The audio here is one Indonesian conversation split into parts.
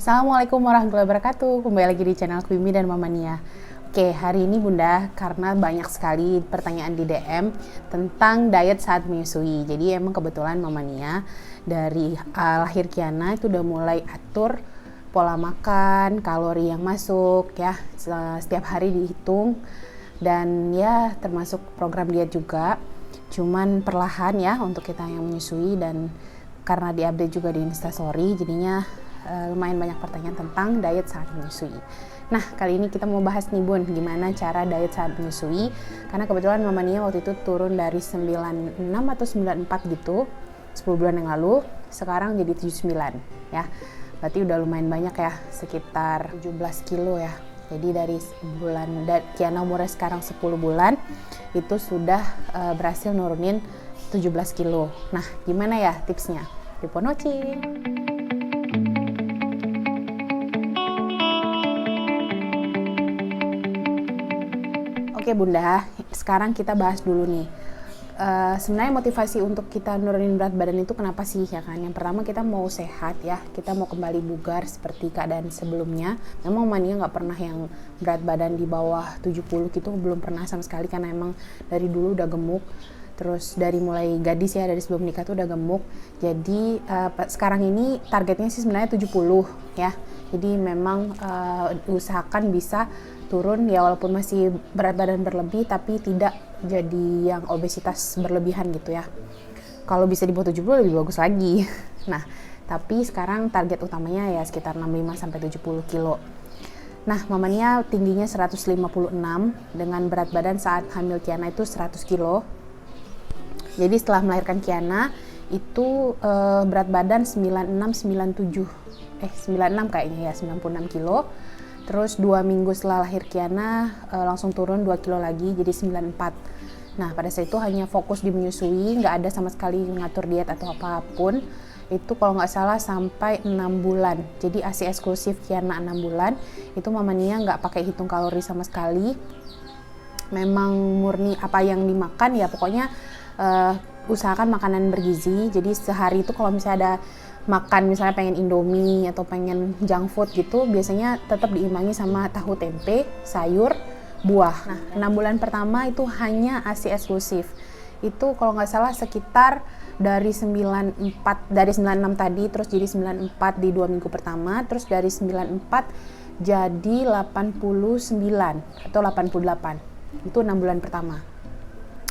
Assalamualaikum warahmatullahi wabarakatuh. Kembali lagi di channel Kwimi dan Mama Nia. Oke, hari ini Bunda, karena banyak sekali pertanyaan di DM tentang diet saat menyusui. Jadi emang kebetulan Mama Nia dari lahir Kiana itu udah mulai atur pola makan, kalori yang masuk ya, setiap hari dihitung. Dan ya termasuk program diet juga. Cuman perlahan ya untuk kita yang menyusui, dan karena diupdate juga di Instastory, jadinya lumayan banyak pertanyaan tentang diet saat menyusui. Nah, kali ini kita mau bahas nih Bun, gimana cara diet saat menyusui. Karena kebetulan Mama Nia waktu itu turun dari 96 atau 94 gitu, 10 bulan yang lalu, sekarang jadi 79 ya. Berarti udah lumayan banyak ya, sekitar 17 kilo ya. Jadi dari bulan, Kiana umurnya sekarang 10 bulan, itu sudah berhasil nurunin 17 kilo. Nah, gimana ya tipsnya? Riponoci. Oke Bunda, sekarang kita bahas dulu nih. Sebenarnya motivasi untuk kita nurunin berat badan itu kenapa sih ya kan? Yang pertama kita mau sehat ya, kita mau kembali bugar seperti keadaan sebelumnya. Memang Mania nggak pernah yang berat badan di bawah 70 gitu, belum pernah sama sekali, karena emang dari dulu udah gemuk. Terus dari mulai gadis ya, dari sebelum nikah tuh udah gemuk. Jadi sekarang ini targetnya sih sebenarnya 70 ya. Jadi memang usahakan bisa turun ya, walaupun masih berat badan berlebih tapi tidak jadi yang obesitas berlebihan gitu ya. Kalau bisa di bawah 70 lebih bagus lagi. Nah, tapi sekarang target utamanya ya sekitar 65 sampai 70 kilo. Nah, Mama Nia tingginya 156 dengan berat badan saat hamil Kiana itu 100 kilo. Jadi setelah melahirkan Kiana itu berat badan 96 kayaknya ya, 96 kilo. Terus 2 minggu setelah lahir Kiana langsung turun 2 kilo lagi jadi 94. Nah, pada saat itu hanya fokus di menyusui, nggak ada sama sekali ngatur diet atau apapun. Itu kalau nggak salah sampai 6 bulan. Jadi ASI eksklusif Kiana 6 bulan. Itu Mama Nia nggak pakai hitung kalori sama sekali. Memang murni apa yang dimakan ya, pokoknya usahakan makanan bergizi. Jadi sehari itu kalau misalnya ada makan, misalnya pengen Indomie atau pengen junk food gitu, biasanya tetap diimbangi sama tahu tempe, sayur, buah. Nah, 6 bulan pertama itu hanya ASI eksklusif. Itu kalau nggak salah sekitar dari 96 tadi, terus jadi 94 di 2 minggu pertama, terus dari 94 jadi 89 atau 88. Itu 6 bulan pertama.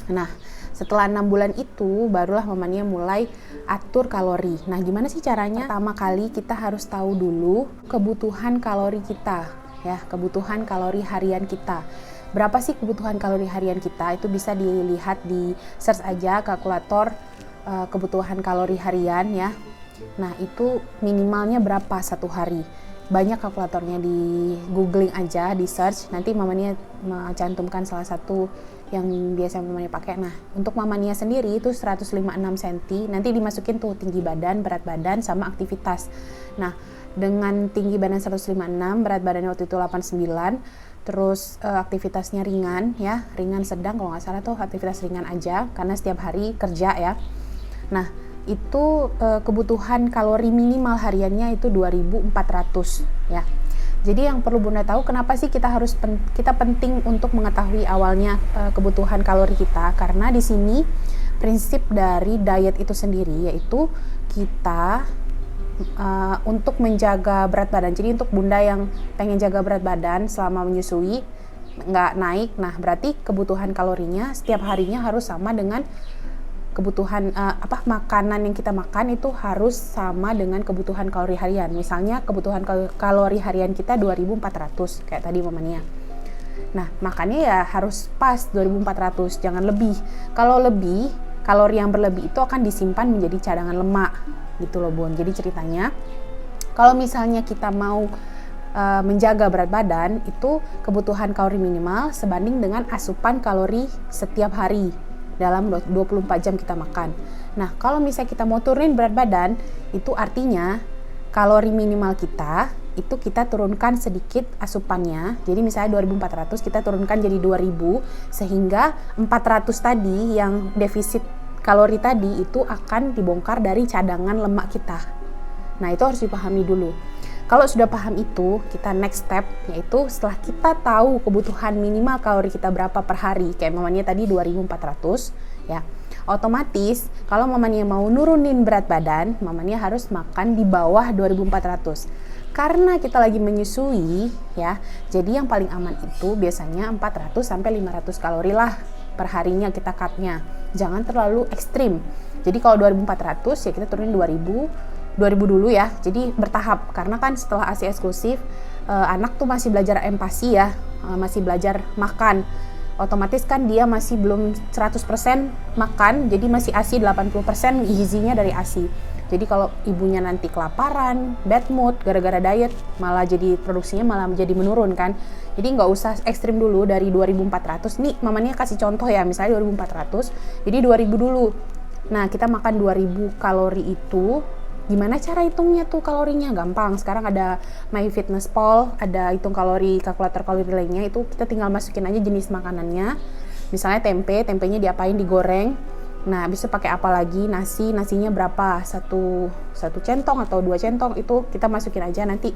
Nah, setelah 6 bulan itu barulah Mama Nia mulai atur kalori. Nah, gimana sih caranya? Pertama kali kita harus tahu dulu kebutuhan kalori kita ya, kebutuhan kalori harian kita. Berapa sih kebutuhan kalori harian kita? Itu bisa dilihat di search aja kalkulator kebutuhan kalori harian ya. Nah, itu minimalnya berapa satu hari? Banyak kalkulatornya, di googling aja, di search. Nanti Mama Nia mencantumkan salah satu yang biasa Mama Nia pakai. Nah, untuk Mama Nia sendiri itu 156 cm. Nanti dimasukin tuh tinggi badan, berat badan, sama aktivitas. Nah, dengan tinggi badan 156, berat badannya waktu itu 89, terus aktivitasnya ringan ya, ringan sedang kalau nggak salah tuh, aktivitas ringan aja karena setiap hari kerja ya. Nah, itu kebutuhan kalori minimal hariannya itu 2400 ya. Jadi yang perlu Bunda tahu, kenapa sih kita penting untuk mengetahui awalnya kebutuhan kalori kita, karena di sini prinsip dari diet itu sendiri yaitu kita untuk menjaga berat badan. Jadi untuk Bunda yang pengen jaga berat badan selama menyusui nggak naik, nah berarti kebutuhan kalorinya setiap harinya harus sama dengan kebutuhan makanan yang kita makan itu harus sama dengan kebutuhan kalori harian. Misalnya kebutuhan kalori harian kita 2400 kayak tadi Mama Nia. Nah, makannya ya harus pas 2400, jangan lebih. Kalau lebih, kalori yang berlebih itu akan disimpan menjadi cadangan lemak gitu loh Bun. Jadi ceritanya kalau misalnya kita mau menjaga berat badan, itu kebutuhan kalori minimal sebanding dengan asupan kalori setiap hari dalam 24 jam kita makan. Nah, kalau misalnya kita mau turunin berat badan, itu artinya kalori minimal kita itu kita turunkan sedikit asupannya. Jadi misalnya 2400 kita turunkan jadi 2000, sehingga 400 tadi yang defisit kalori tadi itu akan dibongkar dari cadangan lemak kita. Nah, itu harus dipahami dulu. Kalau sudah paham itu, kita next step, yaitu setelah kita tahu kebutuhan minimal kalori kita berapa per hari, kayak mamanya tadi 2400 ya, otomatis kalau mamanya mau nurunin berat badan, mamanya harus makan di bawah 2400. Karena kita lagi menyusui ya, jadi yang paling aman itu biasanya 400 sampai 500 kalori lah per harinya kita cutnya. Jangan terlalu ekstrim. Jadi kalau 2400 ya kita turunin 2000 dulu ya, jadi bertahap, karena kan setelah ASI eksklusif anak tuh masih belajar empati ya, masih belajar makan, otomatis kan dia masih belum 100% makan, jadi masih ASI 80% gizinya dari ASI. Jadi kalau ibunya nanti kelaparan, bad mood, gara-gara diet, malah jadi produksinya malah menjadi menurun kan. Jadi nggak usah ekstrim dulu dari 2400, nih mamanya kasih contoh ya, misalnya 2400, jadi 2000 dulu. Nah kita makan 2000 kalori itu, gimana cara hitungnya tuh kalorinya? Gampang, sekarang ada MyFitnessPal, ada hitung kalori, kalkulator kalori lainnya, itu kita tinggal masukin aja jenis makanannya. Misalnya tempenya diapain, digoreng. Nah, bisa pakai apa lagi? Nasinya berapa? Satu centong atau 2 centong, itu kita masukin aja. Nanti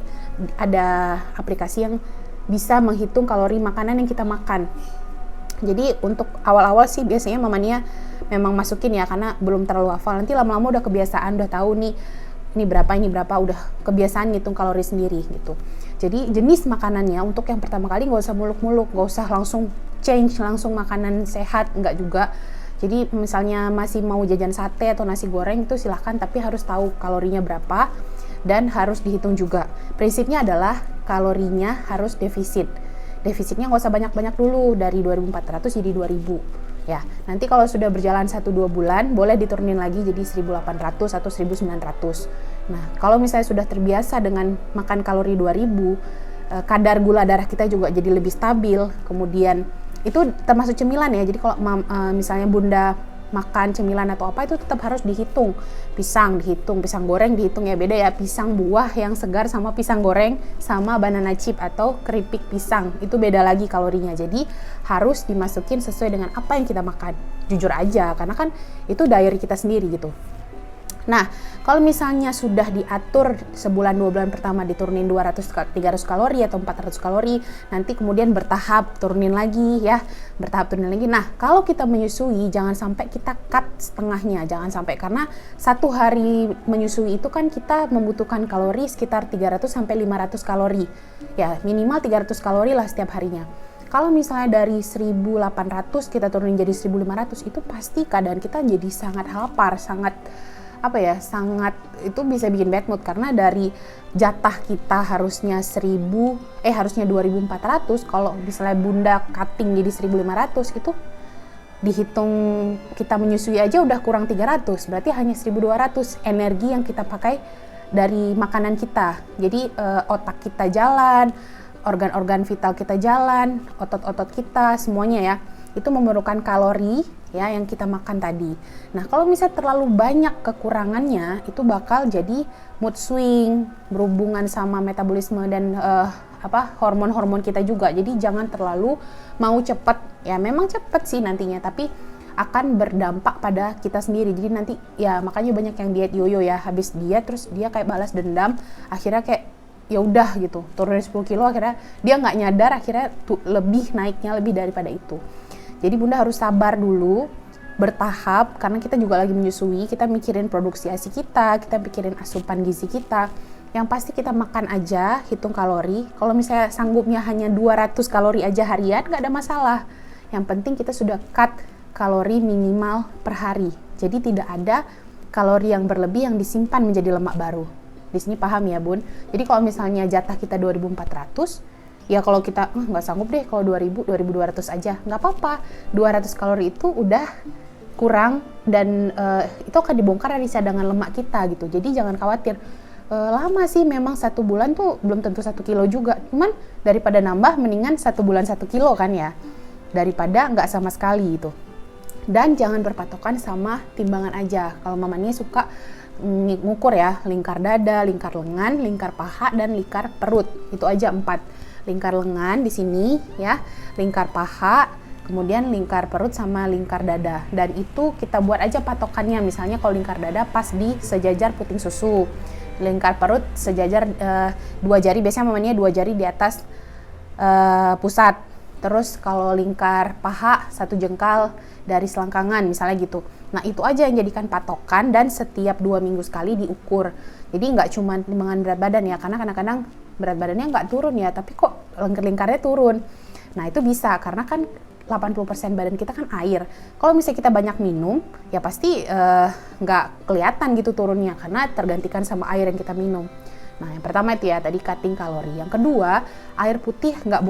ada aplikasi yang bisa menghitung kalori makanan yang kita makan. Jadi untuk awal-awal sih biasanya mamanya memang masukin ya, karena belum terlalu hafal. Nanti lama-lama udah kebiasaan, udah tahu nih ini berapa, udah kebiasaan ngitung kalori sendiri gitu. Jadi jenis makanannya untuk yang pertama kali nggak usah muluk-muluk, nggak usah langsung change langsung makanan sehat, nggak juga. Jadi misalnya masih mau jajan sate atau nasi goreng itu silahkan, tapi harus tahu kalorinya berapa dan harus dihitung juga. Prinsipnya adalah kalorinya harus defisit. Defisitnya nggak usah banyak-banyak dulu, dari 2400 jadi 2000 ya. Nanti kalau sudah berjalan 1-2 bulan boleh diturunin lagi jadi 1800 atau 1900. Nah kalau misalnya sudah terbiasa dengan makan kalori 2000, kadar gula darah kita juga jadi lebih stabil. Kemudian itu termasuk cemilan ya, jadi kalau misalnya bunda makan cemilan atau apa, itu tetap harus dihitung. Pisang dihitung, pisang goreng dihitung ya, beda ya pisang buah yang segar sama pisang goreng sama banana chip atau keripik pisang, itu beda lagi kalorinya. Jadi harus dimasukin sesuai dengan apa yang kita makan, jujur aja, karena kan itu diary kita sendiri gitu. Nah, kalau misalnya sudah diatur sebulan 2 bulan pertama diturunin 200-300 kalori atau 400 kalori, nanti kemudian bertahap turunin lagi ya, turunin lagi. Nah, kalau kita menyusui jangan sampai kita cut setengahnya, jangan sampai, karena 1 hari menyusui itu kan kita membutuhkan kalori sekitar 300-500 kalori. Ya, minimal 300 kalori lah setiap harinya. Kalau misalnya dari 1800 kita turunin jadi 1500, itu pasti keadaan kita jadi sangat lapar, sangat itu bisa bikin bad mood, karena dari jatah kita harusnya 2400, kalau misalnya bunda cutting jadi 1500, itu dihitung kita menyusui aja udah kurang 300, berarti hanya 1200 energi yang kita pakai dari makanan kita. Jadi otak kita jalan, organ-organ vital kita jalan, otot-otot kita semuanya ya, itu memerlukan kalori ya yang kita makan tadi. Nah, kalau misalnya terlalu banyak kekurangannya, itu bakal jadi mood swing, berhubungan sama metabolisme dan hormon-hormon kita juga. Jadi jangan terlalu mau cepet, ya memang cepet sih nantinya, tapi akan berdampak pada kita sendiri. Jadi nanti ya makanya banyak yang diet yoyo ya, habis diet terus dia kayak balas dendam, akhirnya kayak ya udah gitu, turunin 10 kilo, akhirnya dia nggak nyadar, akhirnya naiknya lebih daripada itu. Jadi bunda harus sabar dulu, bertahap, karena kita juga lagi menyusui, kita mikirin produksi ASI kita mikirin asupan gizi kita. Yang pasti kita makan aja, hitung kalori. Kalau misalnya sanggupnya hanya 200 kalori aja harian, nggak ada masalah. Yang penting kita sudah cut kalori minimal per hari. Jadi tidak ada kalori yang berlebih yang disimpan menjadi lemak baru. Di sini paham ya bun? Jadi kalau misalnya jatah kita 2400, ya kalau kita nggak sanggup deh, kalau 2200 aja nggak apa-apa. 200 kalori itu udah kurang, dan itu akan dibongkar dari cadangan lemak kita gitu. Jadi jangan khawatir. Lama sih memang 1 bulan tuh belum tentu 1 kilo juga, cuman daripada nambah mendingan 1 bulan 1 kilo kan ya, daripada nggak sama sekali itu. Dan jangan berpatokan sama timbangan aja. Kalau mamanya suka ngukur ya, lingkar dada, lingkar lengan, lingkar paha, dan lingkar perut, itu aja 4. Lingkar lengan di sini ya, lingkar paha, kemudian lingkar perut sama lingkar dada. Dan itu kita buat aja patokannya, misalnya kalau lingkar dada pas di sejajar puting susu, lingkar perut sejajar 2 jari, biasanya mamanya 2 jari di atas pusat. Terus kalau lingkar paha 1 jengkal dari selangkangan misalnya gitu. Nah itu aja yang jadikan patokan, dan setiap 2 minggu sekali diukur. Jadi nggak cuma timbangan berat badan ya, karena kadang-kadang berat badannya nggak turun ya, tapi kok lingkarnya turun. Nah itu bisa karena kan 80% badan kita kan air. Kalau misalnya kita banyak minum, ya pasti nggak kelihatan gitu turunnya, karena tergantikan sama air yang kita minum. Nah, yang pertama itu ya tadi cutting kalori. Yang kedua, air putih nggak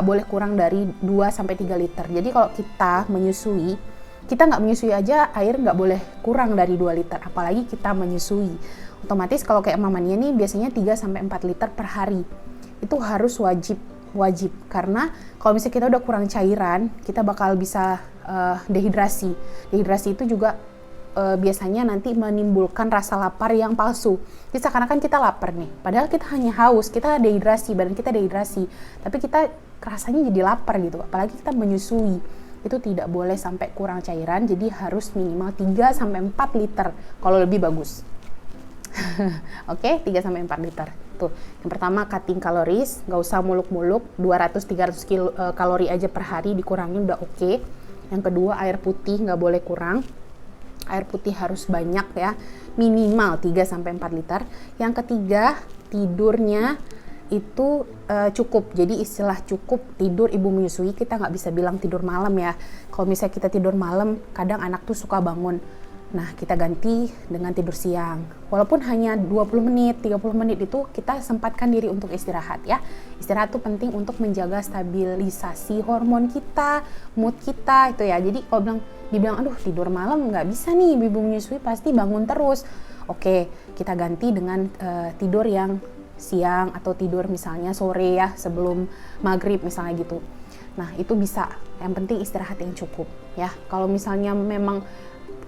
boleh kurang dari 2-3 liter. Jadi kalau kita menyusui, kita nggak menyusui aja, air nggak boleh kurang dari 2 liter. Apalagi kita menyusui. Otomatis kalau kayak mamanya nih biasanya 3-4 liter per hari. Itu harus wajib. Karena kalau misalnya kita udah kurang cairan, kita bakal bisa dehidrasi. Dehidrasi itu juga biasanya nanti menimbulkan rasa lapar yang palsu. Jadi seakan-akan kita lapar nih, padahal kita hanya haus, kita dehidrasi, badan kita dehidrasi, tapi kita rasanya jadi lapar gitu. Apalagi kita menyusui, itu tidak boleh sampai kurang cairan, jadi harus minimal 3-4 liter, kalau lebih bagus. Oke, 3-4 liter. Tuh, yang pertama cutting calories, nggak usah muluk-muluk, 200-300 kalori aja per hari dikurangin udah oke. Yang kedua, air putih nggak boleh kurang. Air putih harus banyak ya, minimal 3-4 liter. Yang ketiga, tidurnya itu cukup. Jadi istilah cukup tidur ibu menyusui, kita nggak bisa bilang tidur malam ya. Kalau misalnya kita tidur malam, kadang anak tuh suka bangun. Nah, kita ganti dengan tidur siang. Walaupun hanya 20 menit, 30 menit itu kita sempatkan diri untuk istirahat ya. Istirahat itu penting untuk menjaga stabilisasi hormon kita, mood kita itu ya. Jadi kalau dibilang aduh tidur malam nggak bisa nih, ibu menyusui pasti bangun terus. Oke, kita ganti dengan tidur yang siang atau tidur misalnya sore ya, sebelum maghrib misalnya gitu. Nah, itu bisa. Yang penting istirahat yang cukup ya. Kalau misalnya memang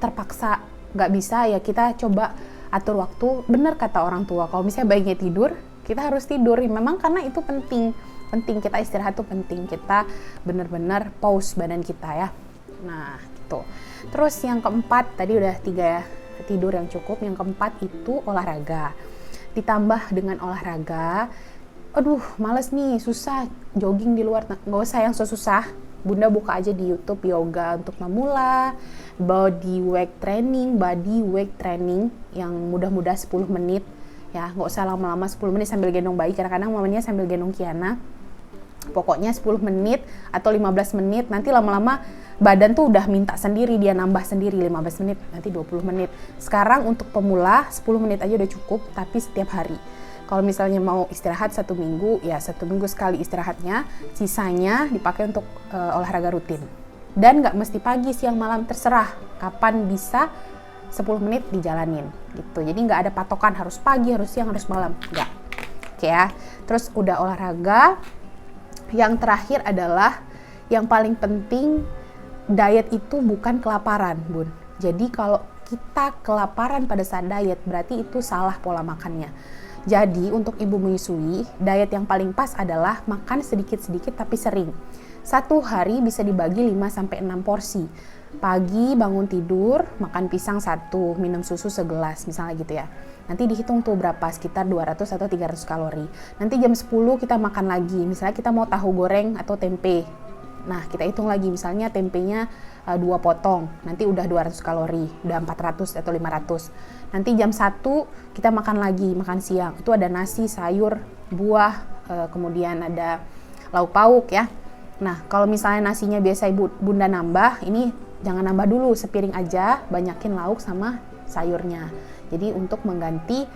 terpaksa nggak bisa ya, kita coba atur waktu. Bener kata orang tua, kalau misalnya bayinya tidur, kita harus tidur. Memang karena itu penting kita istirahat itu penting, kita bener-bener pause badan kita ya. Nah gitu. Terus yang keempat, tadi udah 3 ya, tidur yang cukup. Yang keempat itu olahraga. Ditambah dengan olahraga, aduh males nih, susah jogging di luar, nggak usah yang susah. Bunda buka aja di YouTube yoga untuk pemula, body weight training yang mudah-mudah 10 menit ya, nggak usah lama-lama 10 menit sambil gendong bayi, kadang-kadang mamanya sambil gendong Kiana. Pokoknya 10 menit atau 15 menit, nanti lama-lama badan tuh udah minta sendiri, dia nambah sendiri 15 menit, nanti 20 menit. Sekarang untuk pemula 10 menit aja udah cukup, tapi setiap hari. Kalau misalnya mau istirahat 1 minggu, ya 1 minggu sekali istirahatnya, sisanya dipakai untuk olahraga rutin. Dan nggak mesti pagi, siang, malam, terserah kapan bisa 10 menit dijalanin gitu. Jadi nggak ada patokan harus pagi, harus siang, harus malam, nggak. Oke ya. Terus udah olahraga. Yang terakhir adalah yang paling penting, diet itu bukan kelaparan, Bun. Jadi kalau kita kelaparan pada saat diet, berarti itu salah pola makannya. Jadi untuk ibu menyusui, diet yang paling pas adalah makan sedikit-sedikit tapi sering. 1 hari bisa dibagi 5-6 porsi. Pagi bangun tidur, makan pisang 1, minum susu segelas, misalnya gitu ya. Nanti dihitung tuh berapa, sekitar 200 atau 300 kalori. Nanti jam 10 kita makan lagi, misalnya kita mau tahu goreng atau tempe. Nah, kita hitung lagi, misalnya tempenya 2 potong, nanti udah 200 kalori, udah 400 atau 500. Nanti jam 1 kita makan lagi, makan siang. Itu ada nasi, sayur, buah, kemudian ada lauk pauk ya. Nah, kalau misalnya nasinya biasa bunda nambah, ini jangan nambah dulu, sepiring aja, banyakin lauk sama sayurnya. Jadi untuk mengganti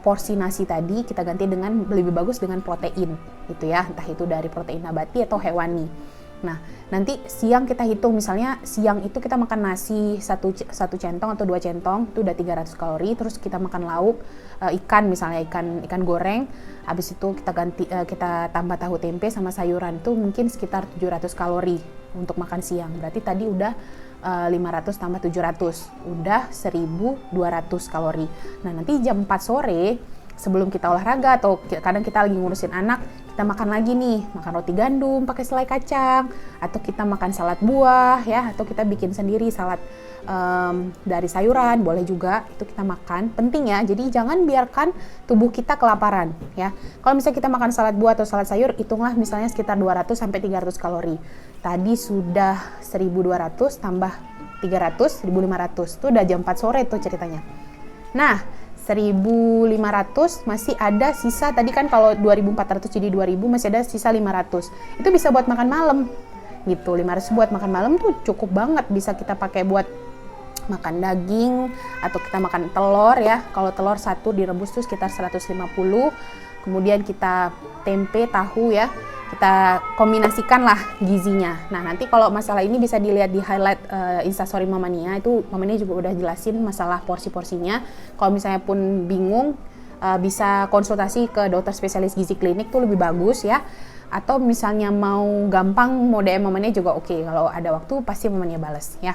porsi nasi tadi, kita ganti dengan lebih bagus dengan protein gitu ya, entah itu dari protein nabati atau hewani. Nah, nanti siang kita hitung, misalnya siang itu kita makan nasi 1 centong atau 2 centong, itu udah 300 kalori, terus kita makan lauk, ikan misalnya, ikan goreng, habis itu kita tambah tahu tempe sama sayuran, itu mungkin sekitar 700 kalori untuk makan siang. Berarti tadi udah 500 tambah 700, udah 1200 kalori. Nah, nanti jam 4 sore sebelum kita olahraga atau kadang kita lagi ngurusin anak, kita makan lagi nih, makan roti gandum pakai selai kacang, atau kita makan salad buah ya, atau kita bikin sendiri salad dari sayuran, boleh juga itu kita makan. Penting ya, jadi jangan biarkan tubuh kita kelaparan ya. Kalau misalnya kita makan salad buah atau salad sayur, hitunglah misalnya sekitar 200 sampai 300 kalori. Tadi sudah 1200 tambah 300, 1500. Itu udah jam 4 sore tuh ceritanya. Nah, 1500 masih ada sisa, tadi kan kalau 2400 jadi 2000, masih ada sisa 500. Itu bisa buat makan malam gitu. 500 buat makan malam tuh cukup banget, bisa kita pakai buat makan daging atau kita makan telur ya. Kalau telur satu direbus tuh sekitar 150. Kemudian kita tempe, tahu ya. Kita kombinasikan lah gizinya. Nah, nanti kalau masalah ini bisa dilihat di highlight Instastory Mama Nia. Itu Mama Nia juga udah jelasin masalah porsi-porsinya. Kalau misalnya pun bingung, bisa konsultasi ke dokter spesialis gizi klinik tuh lebih bagus ya. Atau misalnya mau gampang, mau DM Mama Nia juga oke. Kalau ada waktu pasti Mama Nia bales ya.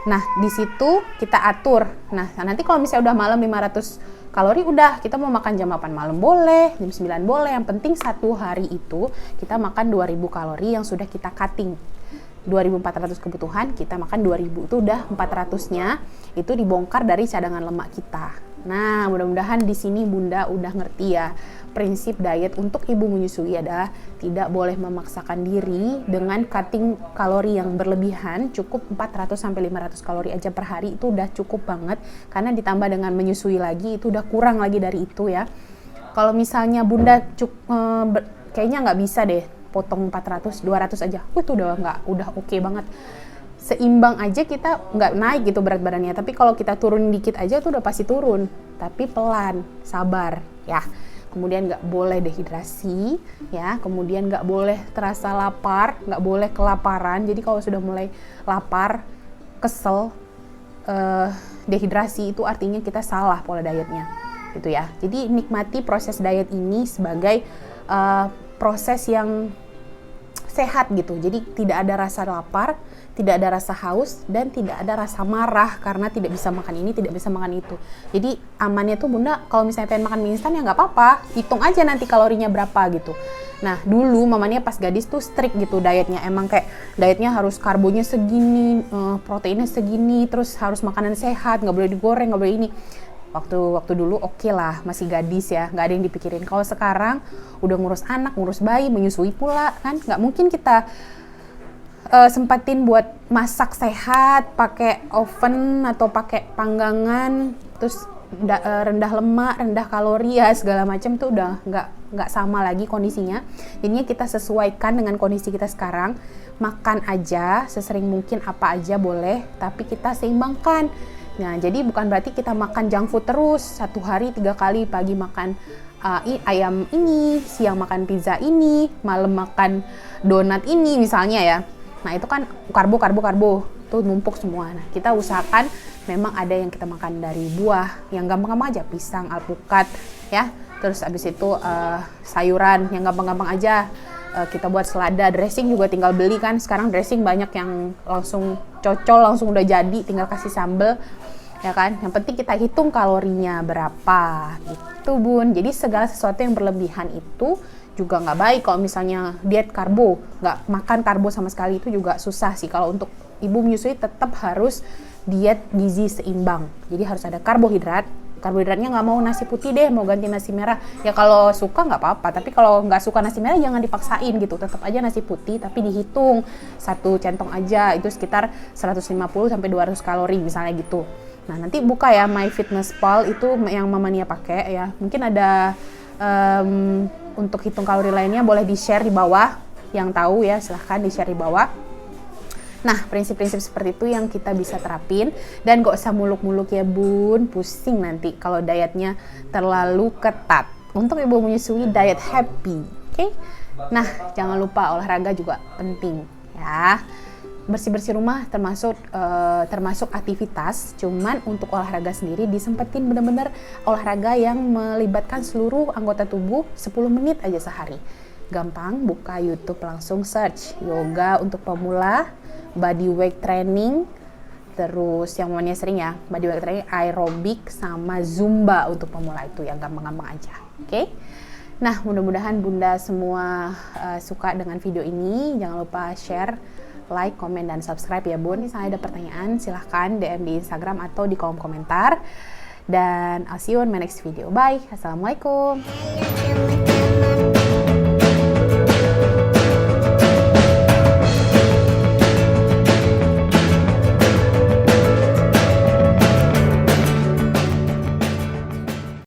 Nah, di situ kita atur. Nah, nanti kalau misalnya udah malam 500 kalori, udah kita mau makan jam 8 malam boleh, jam 9 boleh. Yang penting satu hari itu kita makan 2000 kalori yang sudah kita cutting. 2400 kebutuhan, kita makan 2000, itu udah 400-nya itu dibongkar dari cadangan lemak kita. Nah, mudah-mudahan di sini Bunda udah ngerti ya. Prinsip diet untuk ibu menyusui adalah tidak boleh memaksakan diri dengan cutting kalori yang berlebihan. Cukup 400 sampai 500 kalori aja per hari itu udah cukup banget, karena ditambah dengan menyusui lagi itu udah kurang lagi dari itu ya. Kalau misalnya Bunda kayaknya nggak bisa deh potong 400, 200 aja. Itu udah oke banget. Seimbang aja kita nggak naik gitu berat badannya. Tapi kalau kita turun dikit aja tuh udah pasti turun. Tapi pelan, sabar ya. Kemudian nggak boleh dehidrasi ya. Kemudian nggak boleh terasa lapar, nggak boleh kelaparan. Jadi kalau sudah mulai lapar, kesel, dehidrasi itu artinya kita salah pola dietnya. Gitu ya. Jadi nikmati proses diet ini sebagai proses yang sehat gitu. Jadi tidak ada rasa lapar, tidak ada rasa haus, dan tidak ada rasa marah karena tidak bisa makan ini, tidak bisa makan itu. Jadi amannya tuh Bunda kalau misalnya pengen makan mie instan ya nggak apa-apa, hitung aja nanti kalorinya berapa gitu. Nah dulu mamanya pas gadis tuh strict gitu dietnya, emang kayak dietnya harus karbonya segini, proteinnya segini, terus harus makanan sehat, nggak boleh digoreng, nggak boleh ini. Waktu dulu oke lah, masih gadis ya, nggak ada yang dipikirin. Kalau sekarang udah ngurus anak, ngurus bayi, menyusui pula kan, nggak mungkin kita sempatin buat masak sehat, pakai oven atau pakai panggangan, terus rendah lemak, rendah kalori ya segala macam tuh udah nggak sama lagi kondisinya. Jadinya kita sesuaikan dengan kondisi kita sekarang, makan aja sesering mungkin apa aja boleh, tapi kita seimbangkan. Nah, jadi bukan berarti kita makan junk food terus, satu hari 3 kali, pagi makan ayam ini, siang makan pizza ini, malam makan donat ini misalnya ya. Nah, itu kan karbo, tuh numpuk semua. Nah, kita usahakan memang ada yang kita makan dari buah, yang gampang-gampang aja, pisang, alpukat ya. Terus abis itu sayuran yang gampang-gampang aja. Kita buat selada, dressing juga tinggal beli kan. Sekarang dressing banyak yang langsung cocol, langsung udah jadi, tinggal kasih sambal ya kan. Yang penting kita hitung kalorinya berapa gitu Bun. Jadi segala sesuatu yang berlebihan itu juga nggak baik. Kalau misalnya diet karbo, nggak makan karbo sama sekali, itu juga susah sih. Kalau untuk ibu menyusui tetap harus diet gizi seimbang. Jadi harus ada karbohidrat. Karbohidratnya nggak mau nasi putih deh, mau ganti nasi merah. Ya kalau suka nggak apa-apa, tapi kalau nggak suka nasi merah jangan dipaksain gitu. Tetap aja nasi putih, tapi dihitung. Satu centong aja, itu sekitar 150 sampai 200 kalori misalnya gitu. Nah nanti buka ya MyFitnessPal, itu yang Mama Nia pakai ya. Mungkin ada untuk hitung kalori lainnya boleh di-share di bawah. Yang tahu ya silahkan di-share di bawah. Nah, prinsip-prinsip seperti itu yang kita bisa terapin, dan gak usah muluk-muluk ya Bun, pusing nanti kalau dietnya terlalu ketat. Untuk ibu menyusui, diet happy, oke? Nah, jangan lupa olahraga juga penting ya. Bersih-bersih rumah termasuk aktivitas, cuman untuk olahraga sendiri disempetin benar-benar olahraga yang melibatkan seluruh anggota tubuh 10 menit aja sehari. Gampang, buka YouTube langsung search yoga untuk pemula, body weight training terus yang momennya sering ya, body weight training, aerobik, sama zumba untuk pemula itu yang gampang-gampang aja. Oke? Nah, mudah-mudahan Bunda semua suka dengan video ini. Jangan lupa share, like, komen, dan subscribe ya Bun. Misalnya ada pertanyaan, silahkan DM di Instagram atau di kolom komentar. Dan I'll see you on my next video. Bye. Assalamualaikum.